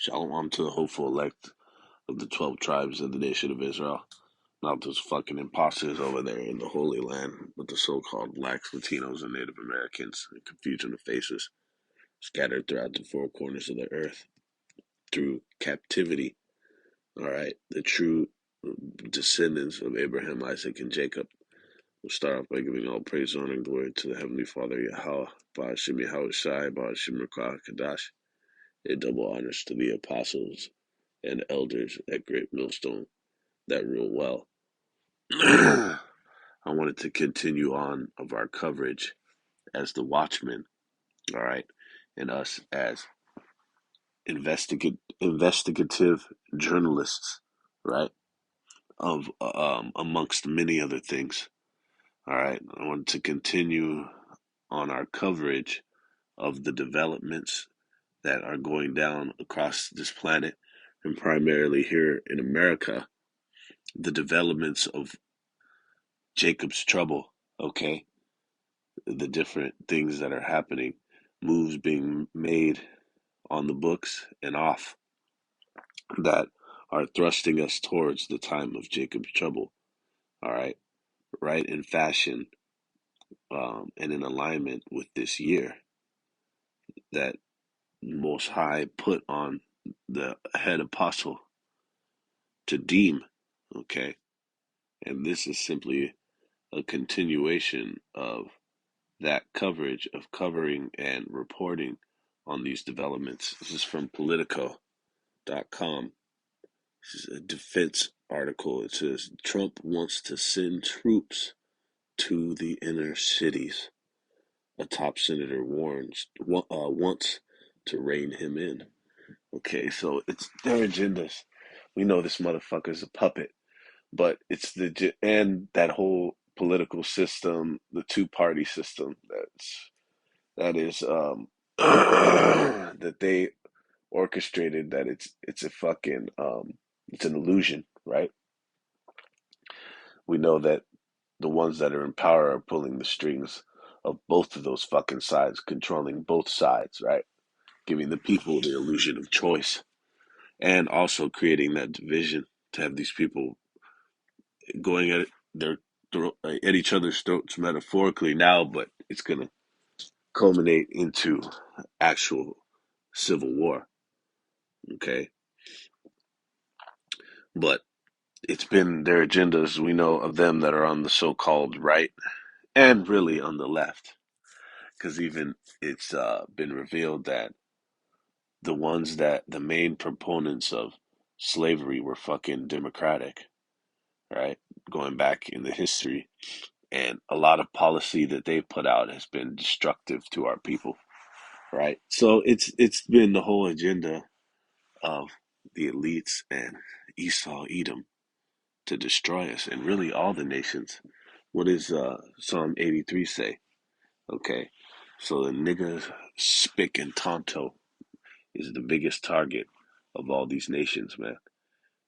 Shalom to the hopeful elect of the 12 tribes of the nation of Israel. Not those fucking imposters over there in the Holy Land, but the so-called blacks, Latinos, and Native Americans, and confusion of faces, scattered throughout the four corners of the earth through captivity. All right, the true descendants of Abraham, Isaac, and Jacob. We'll start off by giving all praise, honor, and glory to the Heavenly Father, Yahweh, Ba'ashem Yahweh Shai, Ba'ashem Rakah Kadash. A double honors to the apostles and elders at Great Millstone that rule well. I wanted to continue on of our coverage as the Watchmen, all right, and us as investigative journalists, right, of amongst many other things. All right, I wanted to continue on our coverage of the developments that are going down across this planet, and primarily here in America, the developments of Jacob's trouble, okay? The different things that are happening, moves being made on the books and off that are thrusting us towards the time of Jacob's trouble, all right? Right in fashion and in alignment with this year that Most High put on the head apostle to deem, okay? And this is simply a continuation of that coverage of covering and reporting on these developments. This is from Politico.com. This is a defense article. It says Trump wants to send troops to the inner cities. A top senator wants to rein him in. Okay, so it's their agendas. We know this motherfucker's a puppet, but it's and that whole political system, the two-party system that is that they orchestrated, that it's a fucking it's an illusion, right? We know that the ones that are in power are pulling the strings of both of those fucking sides, controlling both sides, right? Giving the people the illusion of choice and also creating that division to have these people going at their at each other's throats metaphorically now, but it's gonna culminate into actual civil war. Okay, but it's been their agendas. We know of them that are on the so-called right and really on the left, because even it's been revealed that the main proponents of slavery were fucking democratic, right? Going back in the history, and a lot of policy that they put out has been destructive to our people, right? So it's been the whole agenda of the elites and Esau, Edom, to destroy us, and really all the nations. What does Psalm 83 say? Okay, so the nigga Spick and Tonto is the biggest target of all these nations, man.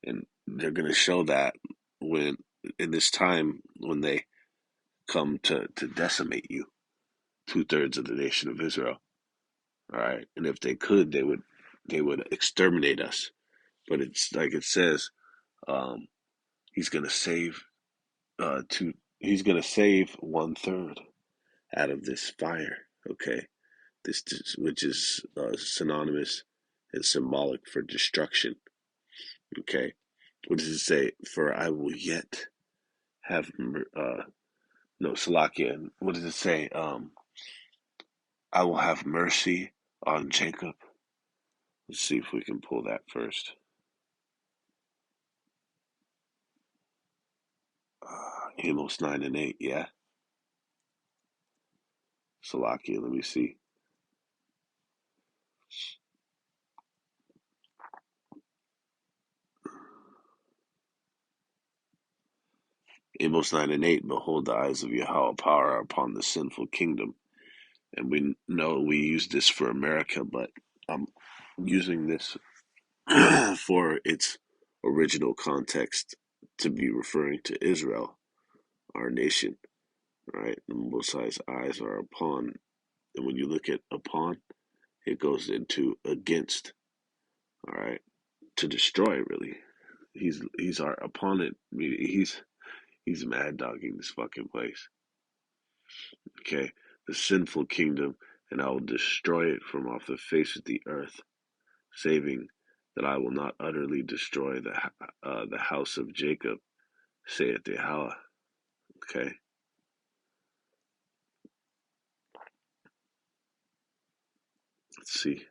And they're going to show that when in this time when they come to decimate you, 2/3 of the nation of Israel. All right, and if they could, they would exterminate us. But it's like it says, um, he's going to save two. He's going to save 1/3 out of this fire. Okay, which is synonymous and symbolic for destruction. Okay, what does it say? For I will yet have no Salakia. What does it say? I will have mercy on Jacob. Let's see if we can pull that first. Amos 9 and 8. Yeah, Salakia. Let me see. Amos 9 and 8. Behold, the eyes of Yahweh power are upon the sinful kingdom. And we know we use this for America, but I'm using this for its original context to be referring to Israel, our nation, right? The Most High's eyes are upon, and when you look at upon, it goes into against, All right, to destroy really. He's our opponent. I mean, he's mad dogging this fucking place. Okay, the sinful kingdom, and I will destroy it from off the face of the earth, saving that I will not utterly destroy the house of Jacob, saith Yahweh. Okay, let's see.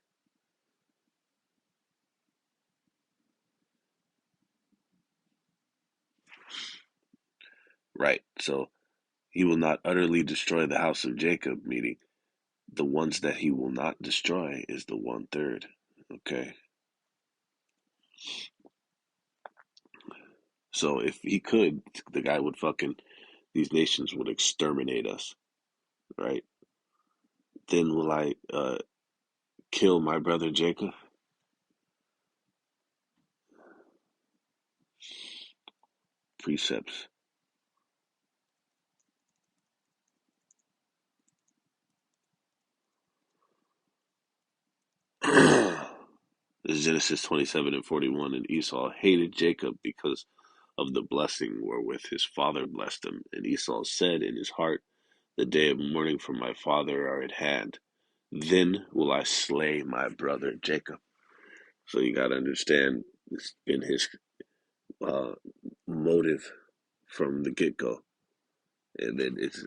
Right, so he will not utterly destroy the house of Jacob, meaning the ones that he will not destroy is the one third. Okay, so if he could, the guy would fucking, these nations would exterminate us, right? Then will I kill my brother Jacob? Precepts. This is Genesis 27 and 41. And Esau hated Jacob because of the blessing wherewith his father blessed him. And Esau said in his heart, the day of mourning for my father are at hand. Then will I slay my brother Jacob. So you got to understand, it's been his uh, motive from the get go. And then it's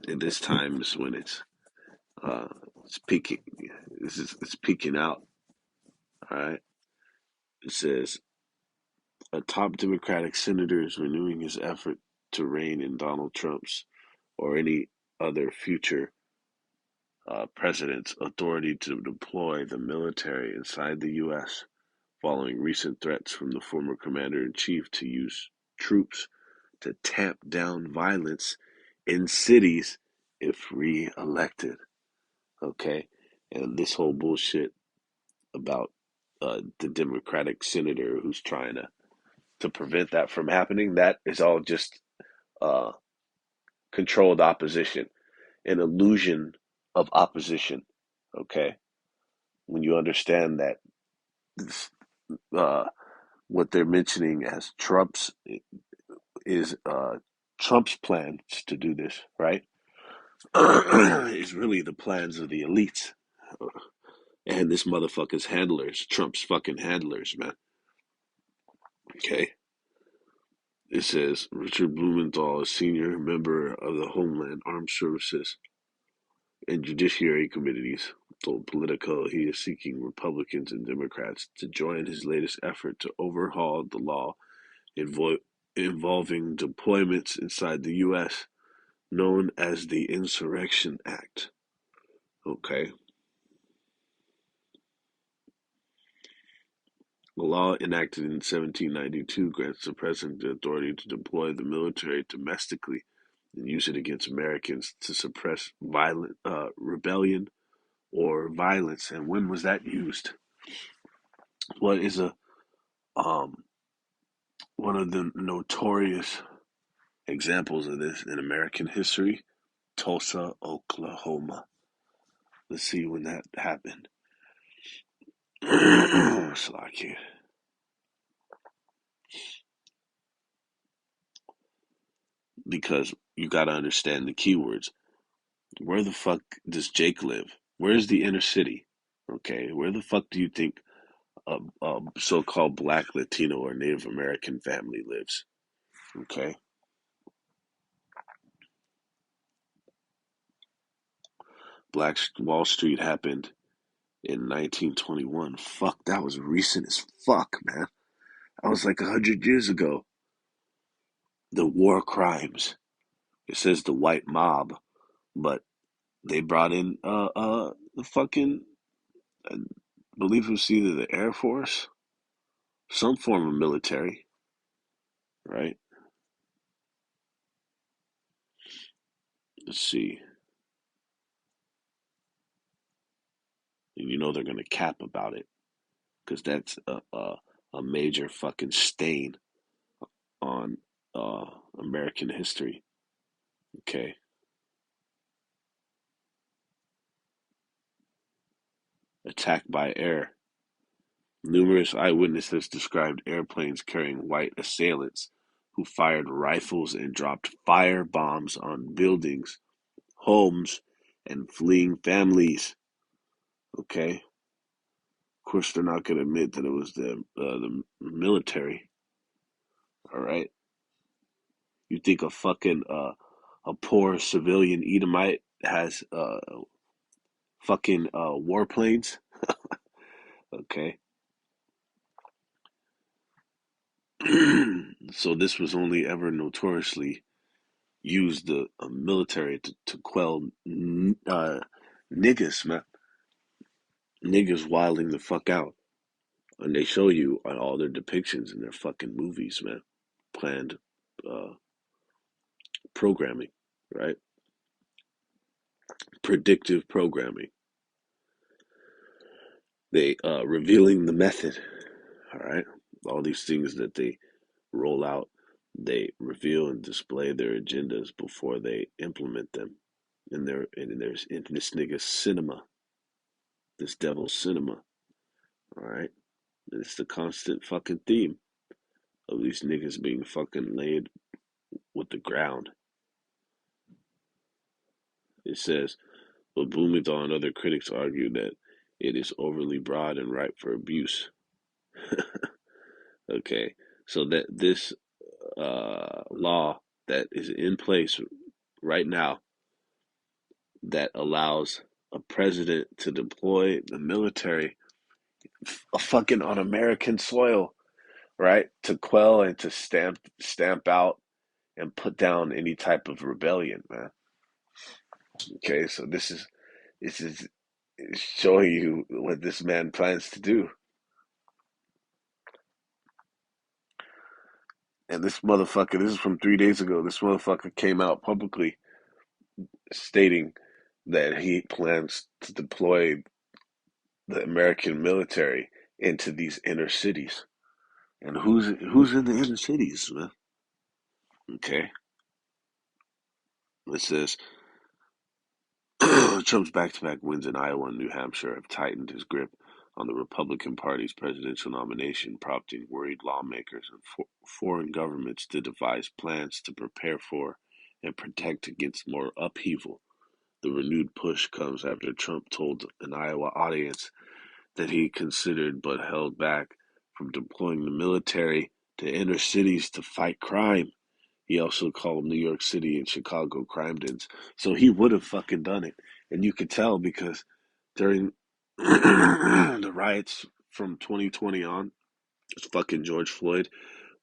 in this time is when uh, it's peaking. It's peaking out. All right. It says a top Democratic senator is renewing his effort to rein in Donald Trump's or any other future president's authority to deploy the military inside the U.S. following recent threats from the former commander in chief to use troops to tamp down violence in cities if re-elected. Okay, and this whole bullshit about the Democratic senator who's trying to prevent that from happening, that is all just uh, controlled opposition, an illusion of opposition. Okay, when you understand that this, uh, what they're mentioning as is Trump's plans to do this, right? Is really the plans of the elites and this motherfucker's handlers, Trump's fucking handlers, man. Okay. It says Richard Blumenthal, a senior member of the Homeland Armed Services and Judiciary Committees, told Politico he is seeking Republicans and Democrats to join his latest effort to overhaul the law involving deployments inside the U.S., known as the Insurrection Act. Okay. The law enacted in 1792 grants the president the authority to deploy the military domestically and use it against Americans to suppress violent rebellion or violence. And when was that used? What is a um, one of the notorious examples of this in American history? Tulsa, Oklahoma. Let's see when that happened. Slacky. Because you got to understand the keywords. Where the fuck does Jake live? Where's the inner city? Okay, where the fuck do you think a so-called Black, Latino, or Native American family lives? Okay, Black Wall Street happened in 1921. Fuck, that was recent as fuck, man. That was like 100 years ago. The war crimes. It says the white mob, but they brought in the fucking, I believe it was either the Air Force, some form of military, right? Let's see. And you know they're gonna cap about it because that's a major fucking stain on American history. Okay, attack by air. Numerous eyewitnesses described airplanes carrying white assailants who fired rifles and dropped fire bombs on buildings, homes, and fleeing families. Okay, of course they're not going to admit that it was the military. All right, you think a poor civilian Edomite has fucking warplanes? Okay, so this was only ever notoriously used the military to quell niggas, man. Niggas wilding the fuck out. And they show you on all their depictions in their fucking movies, man. Planned uh, programming, right? Predictive programming. They revealing the method, all right? All these things that they roll out, they reveal and display their agendas before they implement them in this nigga's cinema, this devil's cinema, all right? It's the constant fucking theme of these niggas being fucking laid with the ground. It says, but Blumenthal and other critics argue that it is overly broad and ripe for abuse. Okay, so that this law that is in place right now that allows a president to deploy the military fucking on American soil, right, to quell and to stamp out and put down any type of rebellion, man. Okay, so this is showing you what this man plans to do. And this motherfucker, this is from 3 days ago. This motherfucker came out publicly stating that he plans to deploy the American military into these inner cities. And who's in the inner cities, man? Okay, it says Trump's back-to-back wins in Iowa and New Hampshire have tightened his grip on the Republican Party's presidential nomination, prompting worried lawmakers and foreign governments to devise plans to prepare for and protect against more upheaval. The renewed push comes after Trump told an Iowa audience that he considered but held back from deploying the military to inner cities to fight crime. He also called New York City and Chicago crime dens. So he would have fucking done it. And you could tell because during the riots from 2020 on, it's fucking George Floyd,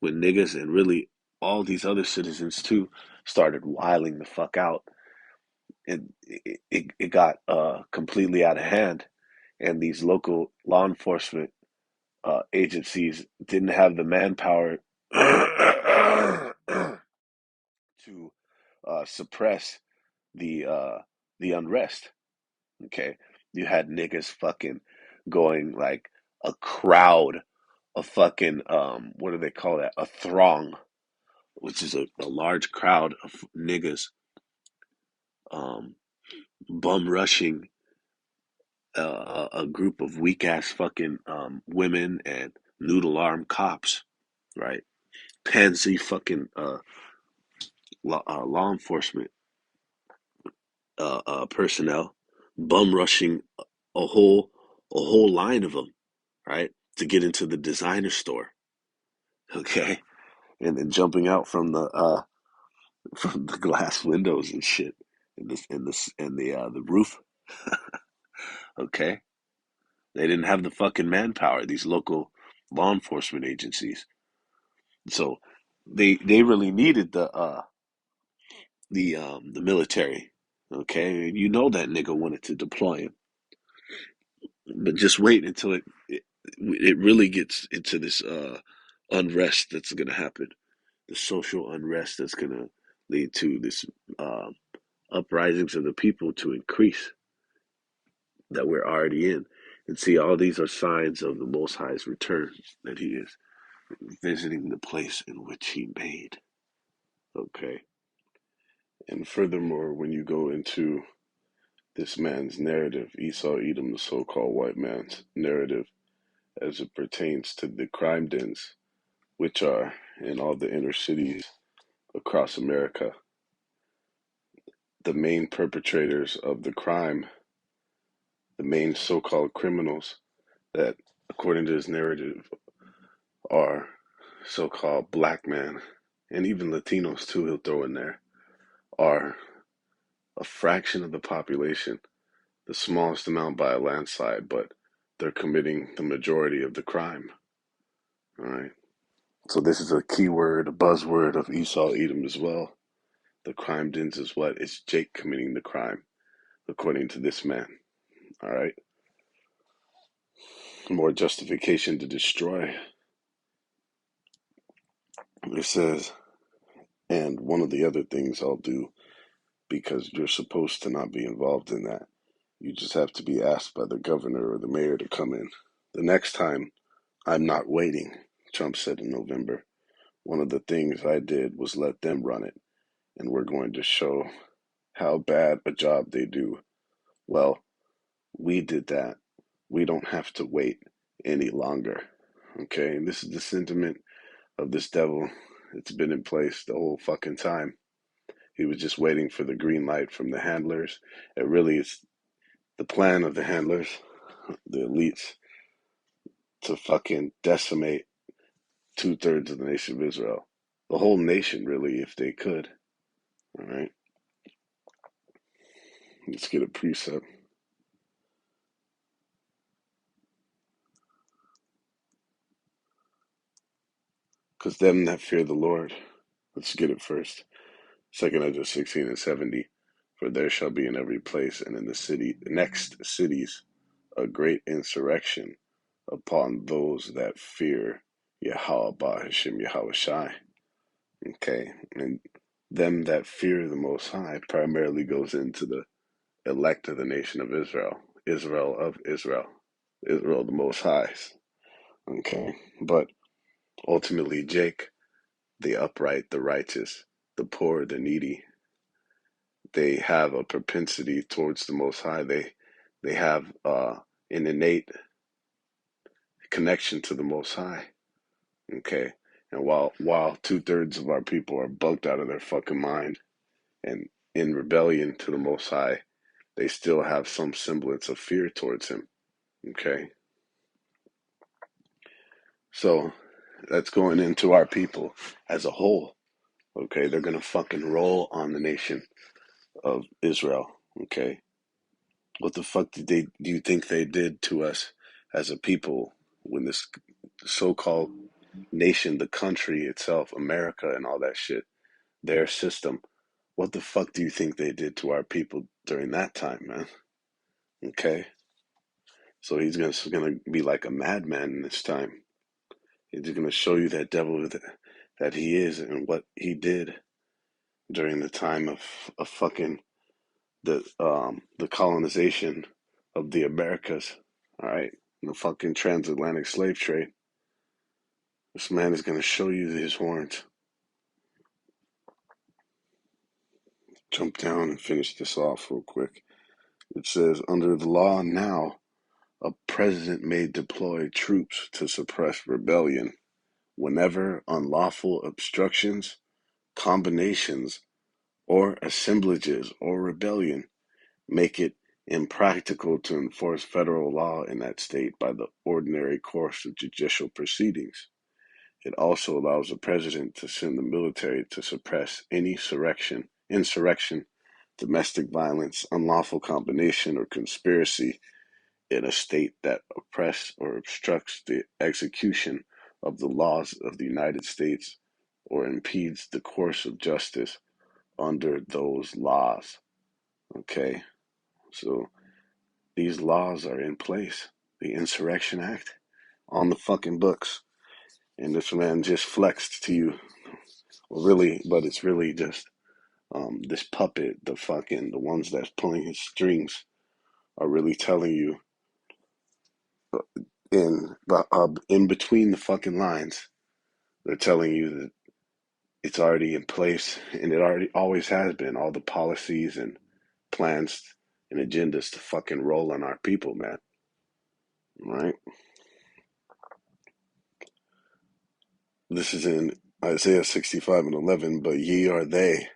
when niggas and really all these other citizens too started wiling the fuck out. And it got completely out of hand. And these local law enforcement agencies didn't have the manpower to suppress the uh, the unrest. Okay, you had niggas fucking going like a crowd, a fucking what do they call that? A throng, which is a large crowd of niggas um, bum rushing a group of weak ass fucking women and noodle arm cops, right? Pansy fucking law enforcement personnel, bum rushing a whole line of them, right, to get into the designer store, okay, and then jumping out from the from the glass windows and shit, and the roof, okay. They didn't have the fucking manpower. These local law enforcement agencies, so they really needed the military, okay. And you know that nigga wanted to deploy him. But just wait until it really gets into this unrest that's going to happen, the social unrest that's going to lead to this uh, uprisings of the people to increase that we're already in. And see, all these are signs of the Most High's return, that He is visiting the place in which He made. Okay. And furthermore, when you go into this man's narrative, Esau, Edom, the so called white man's narrative, as it pertains to the crime dens, which are in all the inner cities across America. The main perpetrators of the crime, the main so called criminals that, according to his narrative, are so called black men, and even Latinos too, he'll throw in there, are a fraction of the population, the smallest amount by a landslide, but they're committing the majority of the crime. All right. So this is a keyword, a buzzword of Esau Edom as well. The crime dens is what? It's Jake committing the crime, according to this man. All right. More justification to destroy. It says, and one of the other things I'll do, because you're supposed to not be involved in that. You just have to be asked by the governor or the mayor to come in. The next time, I'm not waiting, Trump said in November. One of the things I did was let them run it, and we're going to show how bad a job they do. Well, we did that. We don't have to wait any longer. Okay, and this is the sentiment of this devil. It's been in place the whole fucking time. He was just waiting for the green light from the handlers. It really is the plan of the handlers, the elites, to fucking decimate 2/3 of the nation of Israel. The whole nation, really, if they could. All right. Let's get a precept. Because them that fear the Lord, let's get it first. Second Ezra 16 and 70. For there shall be in every place and in the next cities a great insurrection upon those that fear Yahweh Hashem Yahweh Shai. Okay, and them that fear the Most High primarily goes into the elect of the nation of Israel, Israel of Israel, Israel the Most Highs. Okay, but ultimately, Jake, the upright, the righteous, the poor, the needy, they have a propensity towards the Most High. They have an innate connection to the Most High. Okay, and while 2/3 of our people are bugged out of their fucking mind and in rebellion to the Most High, they still have some semblance of fear towards Him. Okay, so that's going into our people as a whole. Okay, they're gonna fucking roll on the nation of Israel. Okay, what the fuck do you think they did to us as a people when this so-called nation, the country itself, America and all that shit, their system, what the fuck do you think they did to our people during that time, man? Okay, so he's gonna be like a madman in this time. He's gonna show you that devil that he is and what he did during the time of fucking the colonization of the Americas. All right, the fucking transatlantic slave trade. This man is gonna show you his horns. Jump down and finish this off real quick. It says, under the law now, a president may deploy troops to suppress rebellion whenever unlawful obstructions, combinations, or assemblages or rebellion make it impractical to enforce federal law in that state by the ordinary course of judicial proceedings. It also allows the president to send the military to suppress any insurrection, domestic violence, unlawful combination, or conspiracy in a state that oppresses or obstructs the execution of the laws of the United States or impedes the course of justice under those laws. Okay, so these laws are in place. The Insurrection Act on the fucking books. And this man just flexed to you. Well, really, but it's really just this puppet, the ones that's pulling his strings are really telling you in between the fucking lines, they're telling you that it's already in place and it already always has been. All the policies and plans and agendas to fucking roll on our people, man. Right? This is in Isaiah 65:11. But ye are they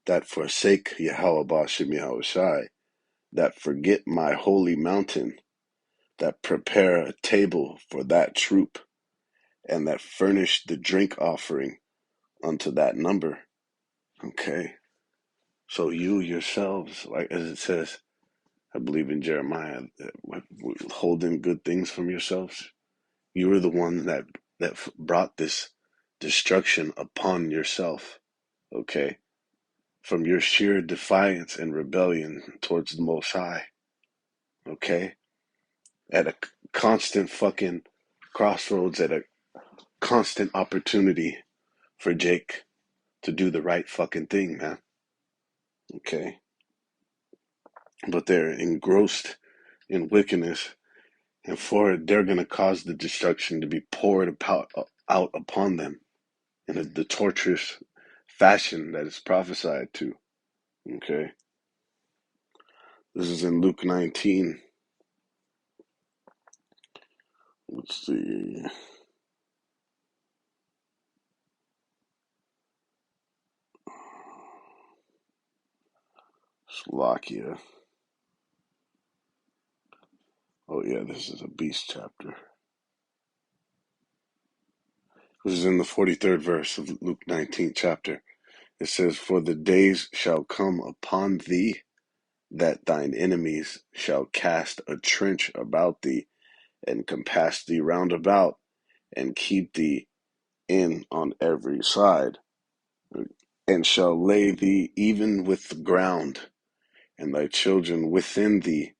that forsake Yahweh Bashem Yahushai, that forget my holy mountain, that prepare a table for that troop, and that furnish the drink offering unto that number. Okay. So you yourselves, like as it says, I believe in Jeremiah, holding good things from yourselves. You were the one that brought this destruction upon yourself. Okay. From your sheer defiance and rebellion towards the Most High. Okay. At a constant fucking crossroads, at a constant opportunity for Jake to do the right fucking thing, man. Okay. But they're engrossed in wickedness, and for it, they're going to cause the destruction to be poured out upon them in the torturous fashion that is prophesied to. Okay. This is in Luke 19. Let's see. Slovakia. Oh, yeah, this is a beast chapter. This is in the 43rd verse of Luke 19 chapter. It says, For the days shall come upon thee that thine enemies shall cast a trench about thee, and compass thee round about, and keep thee in on every side, and shall lay thee even with the ground, and thy children within thee,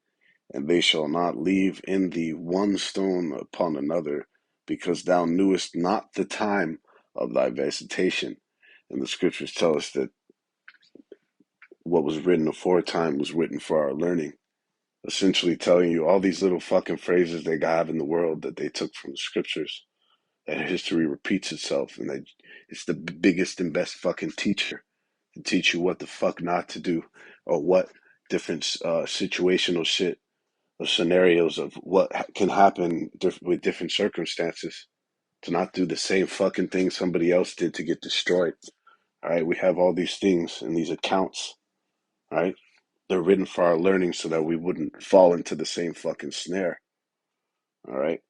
and they shall not leave in thee one stone upon another, because thou knewest not the time of thy visitation. And the scriptures tell us that what was written aforetime was written for our learning, essentially telling you all these little fucking phrases they have in the world that they took from the scriptures. That history repeats itself, and that it's the biggest and best fucking teacher to teach you what the fuck not to do, or what different situational shit or scenarios of what can happen with different circumstances, to not do the same fucking thing somebody else did to get destroyed. All right, we have all these things in these accounts. All right, they're written for our learning so that we wouldn't fall into the same fucking snare. All right,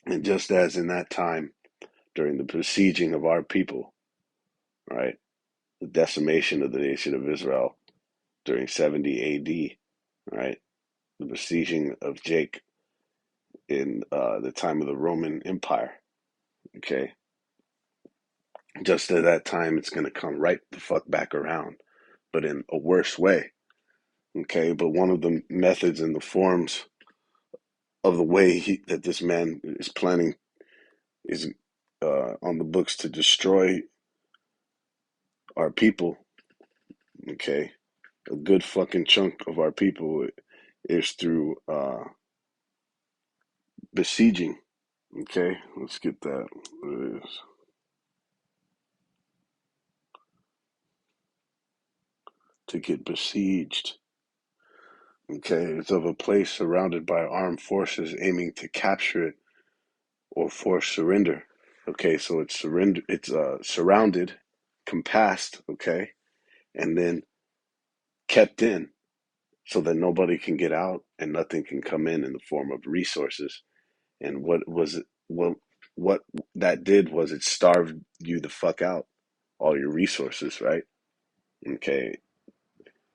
and just as in that time during the besieging of our people, right, the decimation of the nation of Israel during 70 AD, right, the besieging of Jake in the time of the Roman Empire. Okay, just at that time, it's going to come right the fuck back around, but in a worse way. Okay, but one of the methods and the forms of the way that this man is planning is on the books to destroy our people. Okay, a good fucking chunk of our people is through besieging. Okay, let's get that. It is to get besieged. Okay, it's of a place surrounded by armed forces aiming to capture it or force surrender. Okay, so it's surrender. It's surrounded, compassed. Okay, and then kept in so that nobody can get out and nothing can come in the form of resources. And what was it? Well, what that did was it starved you the fuck out, all your resources, right? Okay,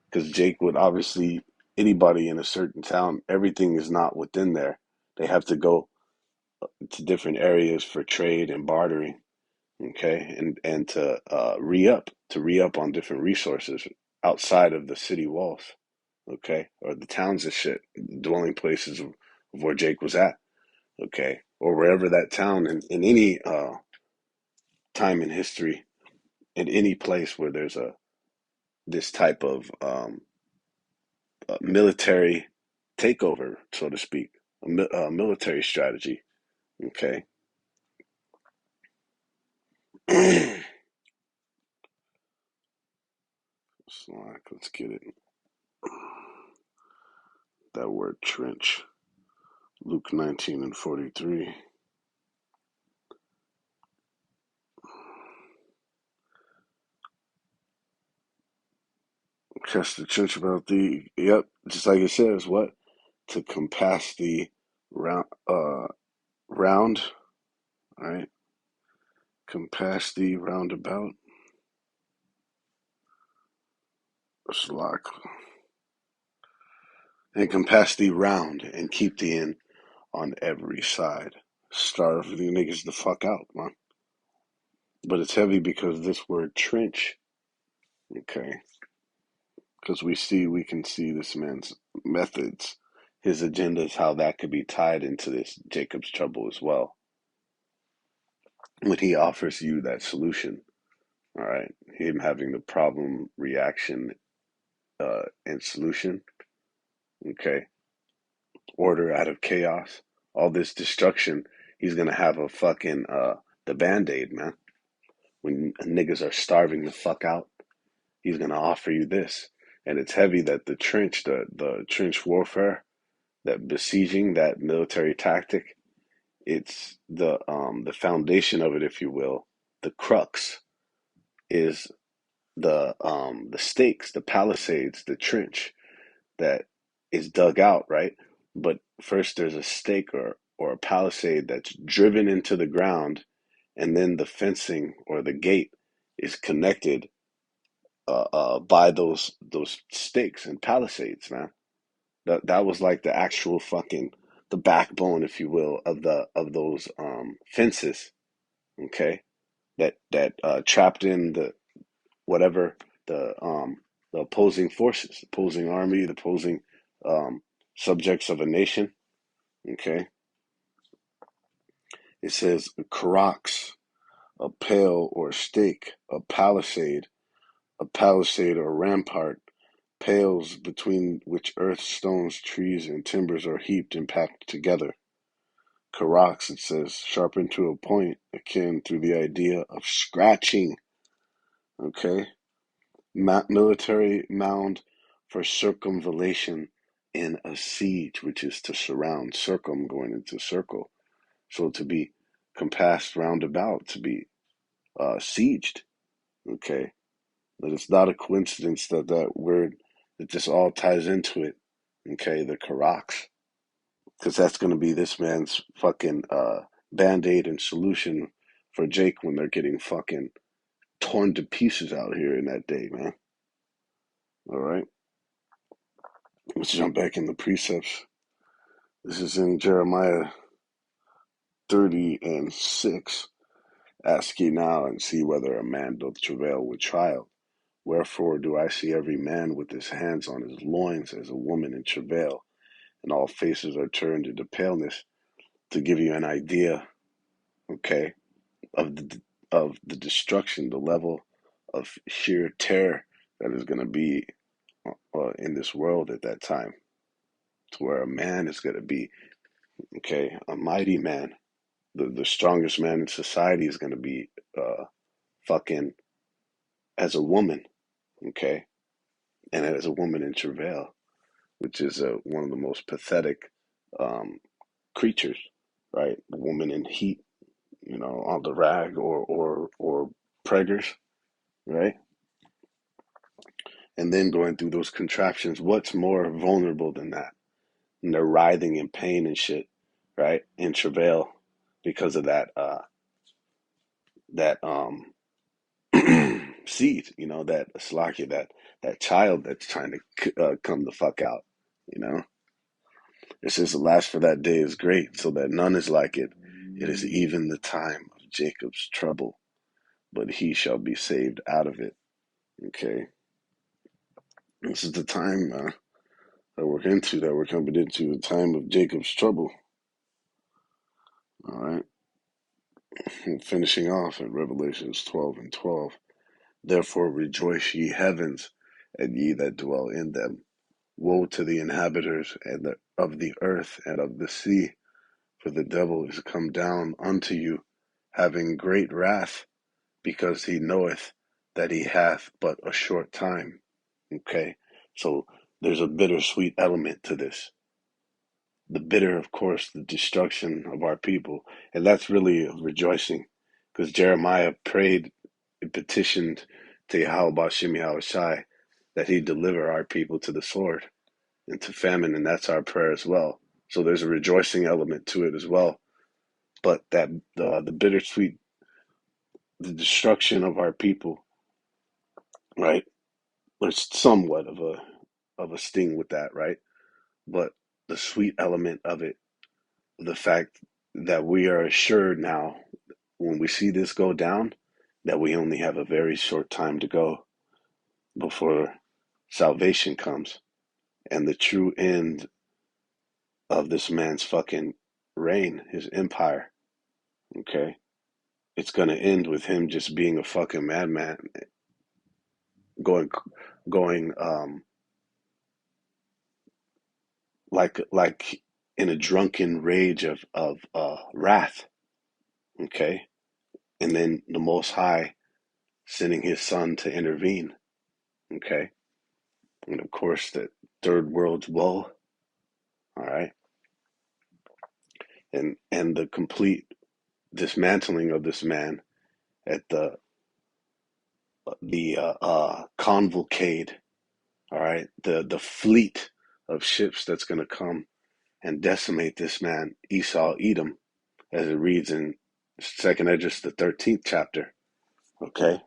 because Jake would obviously anybody in a certain town, everything is not within there. They have to go to different areas for trade and bartering. Okay, and to re up on different resources outside of the city walls. Okay, or the towns and shit, dwelling places of where Jake was at. Okay, or wherever that town in any time in history, in any place where there's a this type of military takeover, so to speak, a military strategy. Okay. Let's get it. That word trench. Luke 19 and 43. Cast the trench about thee. Yep, just like it says, what? To compass the round, right? Compass thee round about. Slack. And compass thee round and keep thee in on every side. Starve the niggas the fuck out, man. But it's heavy because this word trench, okay? Because we can see this man's methods, his agendas, how that could be tied into this Jacob's trouble as well. When he offers you that solution, all right, him having the problem, reaction, and solution, okay, order out of chaos, all this destruction, he's gonna have a fucking the band-aid, man. When niggas are starving the fuck out, he's gonna offer you this. And it's heavy that the trench warfare, that besieging, that military tactic, it's the foundation of it, if you will, the crux is the stakes, the palisades, the trench that is dug out, right? But first there's a stake or a palisade that's driven into the ground, and then the fencing or the gate is connected by those stakes and palisades, man. That was like the actual fucking the backbone, if you will, of those fences. Okay, that trapped in the whatever the opposing forces, the opposing army, the opposing um, subjects of a nation. Okay, it says karax, a pale or stake, a palisade or rampart, pales between which earth, stones, trees, and timbers are heaped and packed together. Karax, it says, sharpened to a point, akin through the idea of scratching. Okay, military mound for circumvallation in a siege, which is to surround, circum going into circle. So to be compassed round about, to be sieged. Okay, that it's not a coincidence that that word that this all ties into it. Okay, the Karax, because that's going to be this man's fucking band aid and solution for Jake when they're getting fucking torn to pieces out here in that day, man. All right, let's jump back in the precepts. This is in Jeremiah 30:6. Ask ye now and see whether a man doth travail with child. Wherefore do I see every man with his hands on his loins as a woman in travail, and all faces are turned into paleness. To give you an idea, okay, of the destruction, the level of sheer terror that is going to be in this world at that time, to where a man is going to be, okay, a mighty man, the strongest man in society is going to be fucking as a woman, okay, and as a woman in travail, which is one of the most pathetic um, creatures, right? The woman in heat, on the rag or preggers, right? And then going through those contraptions. What's more vulnerable than that? And they're writhing in pain and shit, right? In travail because of that seed, that slaki, that child that's trying to come the fuck out, you know. It says the last for that day is great, so that none is like it. It is even the time of Jacob's trouble, but he shall be saved out of it. Okay, this is the time that we're coming into the time of Jacob's trouble. All right, and finishing off at Revelations 12:12. Therefore rejoice, ye heavens, and ye that dwell in them. Woe to the inhabitants of the earth and of the sea, for the devil is come down unto you, having great wrath, because he knoweth that he hath but a short time. Okay, so there's a bittersweet element to this. The bitter, of course, the destruction of our people, and that's really rejoicing, because Jeremiah prayed and petitioned to Yahweh Bashim Yahushai that he deliver our people to the sword and to famine, and that's our prayer as well. So there's a rejoicing element to it as well. But that the bittersweet, the destruction of our people, right? There's somewhat of a sting with that, right? But the sweet element of it, the fact that we are assured now when we see this go down, that we only have a very short time to go before salvation comes and the true end of this man's fucking reign, his empire. Okay, it's gonna end with him just being a fucking madman, going, going, like in a drunken rage of wrath. Okay, and then the Most High sending His Son to intervene. Okay, and of course the third world's woe. All right, and the complete dismantling of this man at the convulcade. All right, the fleet of ships that's going to come and decimate this man Esau, Edom, as it reads in Second Esdras, the 13th chapter. Okay,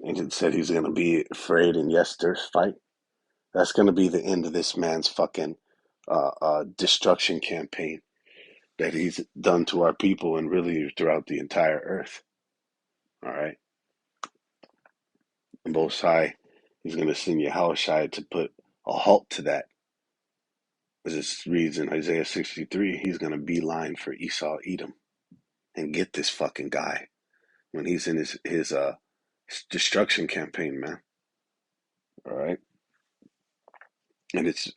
and it said he's going to be afraid in Esther's fight. That's going to be the end of this man's fucking destruction campaign that he's done to our people and really throughout the entire earth. All right, and Most High, he's going to send Yahushua to put a halt to that. As it reads in Isaiah 63, he's going to beeline for Esau, Edom, and get this fucking guy when he's in his destruction campaign, man. All right, and it's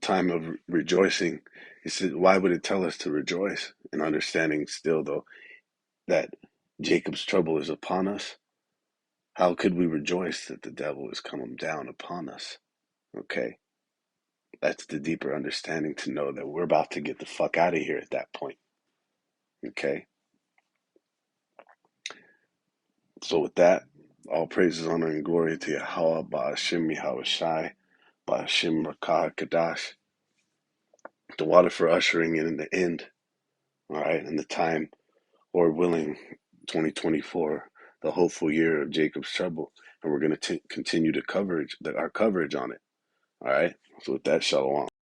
time of rejoicing. He said, why would it tell us to rejoice? And understanding still, though, that Jacob's trouble is upon us. How could we rejoice that the devil is coming down upon us? Okay, that's the deeper understanding to know that we're about to get the fuck out of here at that point. Okay, so with that, all praises, honor, and glory to Yahweh, Ba'ashim Yahushai, Ba'ashim Rakah Kadash, the water for ushering in the end, all right, and the time, Lord willing, 2024, the hopeful year of Jacob's trouble, and we're going to continue our coverage on it, all right? So with that, shalom.